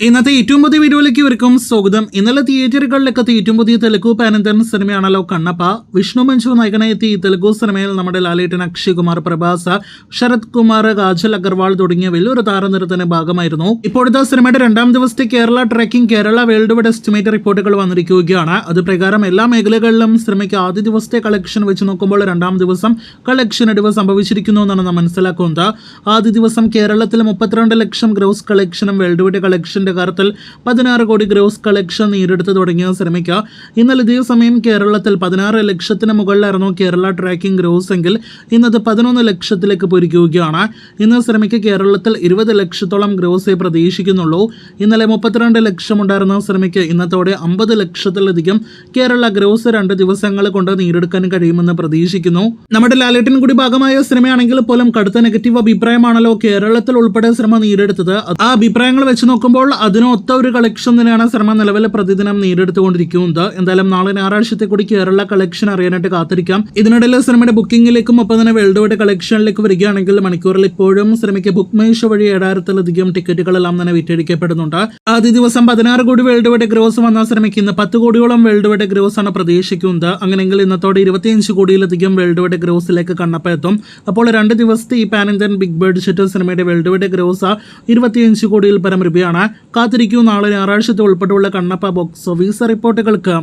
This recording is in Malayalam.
ഇന്നത്തെ ഏറ്റവും പുതിയ വീഡിയോയിലേക്ക് ഇവർക്കും സ്വാഗതം. ഇന്നലെ തിയേറ്ററുകളിലൊക്കെ ഏറ്റവും പുതിയ തെലുഗു പാനന്തൻ സിനിമയാണല്ലോ കണ്ണപ്പ. വിഷ്ണു മഞ്ജു നായകനെത്തി ഈ തെലുഗു സിനിമയിൽ നമ്മുടെ ലാലേട്ടൻ, അക്ഷയ് കുമാർ, പ്രഭാസ്, ശരത് കുമാർ, കാജൽ അഗർവാൾ തുടങ്ങിയ വലിയൊരു താരനിരത്തിന്റെ ഭാഗമായിരുന്നു. ഇപ്പോഴത്തെ സിനിമയുടെ രണ്ടാം ദിവസത്തെ Kerala tracking Kerala world wide estimate റിപ്പോർട്ടുകൾ വന്നിരിക്കുകയാണ്. അത് പ്രകാരം എല്ലാ മേഖലകളിലും സിനിമയ്ക്ക് ആദ്യ ദിവസത്തെ കളക്ഷൻ വെച്ച് നോക്കുമ്പോൾ രണ്ടാം ദിവസം കളക്ഷൻ ഇടിവ് സംഭവിച്ചിരിക്കുന്നു എന്നാണ് നാം മനസ്സിലാക്കുന്നത്. ആദ്യ ദിവസം കേരളത്തിൽ 32 ലക്ഷം ഗ്രോസ് കളക്ഷനും വേൾഡ് വൈഡ് കളക്ഷന്റെ കാര്യത്തിൽ 16 കോടി ഗ്രോസ് കളക്ഷൻ നേടിയെടുത്ത് തുടങ്ങിയ സിനിമയ്ക്ക് ഇന്നലെ ഇതേ സമയം കേരളത്തിൽ 16 ലക്ഷത്തിന് മുകളിലായിരുന്നു കേരള ട്രാക്കിംഗ് ഗ്രോസ് എങ്കിൽ ഇന്നത് 11 ലക്ഷത്തിലേക്ക് പോയിരിക്കുകയാണ്. ഇന്ന് സിനിമയ്ക്ക് കേരളത്തിൽ 20 ലക്ഷത്തോളം ഗ്രോസേ പ്രതീക്ഷിക്കുന്നുള്ളൂ. ഇന്നലെ 32 ലക്ഷം ഉണ്ടായിരുന്ന സിനിമയ്ക്ക് ഇന്നത്തോടെ 50 ലക്ഷത്തിലധികം കേരള ഗ്രോസ് 2 ദിവസങ്ങൾ കൊണ്ട് നേടിയെടുക്കാൻ കഴിയുമെന്ന് പ്രതീക്ഷിക്കുന്നു. നമ്മുടെ ലാലേട്ടൻ കൂടി ഭാഗമായ സിനിമയാണെങ്കിൽ പോലും കടുത്ത നെഗറ്റീവ് അഭിപ്രായമാണല്ലോ കേരളത്തിൽ ഉൾപ്പെടെ സിനിമ നേടിയെടുത്തത്. ആ അഭിപ്രായങ്ങൾ വെച്ച് നോക്കുമ്പോൾ അതിനൊത്ത ഒരു കളക്ഷൻ തന്നെയാണ് സിനിമ നിലവിലെ പ്രതിദിനം നേടിയെടുത്തുകൊണ്ടിരിക്കുന്നത്. എന്തായാലും നാളെ ഞായറാഴ്ചത്തെ കൂടി കേരള കളക്ഷൻ അറിയാനായിട്ട് കാത്തിരിക്കാം. ഇതിനിടയിൽ സിനിമയുടെ ബുക്കിംഗിലേക്കും ഒപ്പം തന്നെ വേൾഡ് വൈഡ് കളക്ഷനിലേക്ക് വരികയാണെങ്കിൽ മണിക്കൂറിൽ ഇപ്പോഴും സിനിമയ്ക്ക് ബുക്ക് മൈ ഷോ വഴി 7000-ലധികം ടിക്കറ്റുകളെല്ലാം തന്നെ വിറ്റഴിക്കപ്പെടുന്നുണ്ട്. ആദ്യ ദിവസം 16 കോടി വേൾഡ് വൈഡ് ഗ്രോസ് വന്ന സിനിമയ്ക്ക് ഇന്ന് 10 കോടിയോളം വേൾഡ് വൈഡ് ഗ്രോസ് ആണ് പ്രതീക്ഷിക്കുന്നത്. അങ്ങനെയെങ്കിൽ ഇന്നത്തോടെ 25 കോടിയിലധികം വേൾഡ് വൈഡ് ഗ്രോസിലേക്ക് കണ്ണപ്പ എത്തും. അപ്പോൾ 2 ദിവസത്തെ ഈ പാൻ ഇന്ത്യൻ ബിഗ് ബഡ്ജറ്റ് സിനിമയുടെ വേൾഡ് വൈഡ് ഗ്രോസ് 25 കോടിയിൽ പരം രൂപയാണ്. കാത്തിരിക്കൂ നാളെ ഞായറാഴ്ചത്തെ ഉൾപ്പെടെയുള്ള കണ്ണപ്പ ബോക്സ് ഓഫീസ് റിപ്പോർട്ടുകൾക്ക്.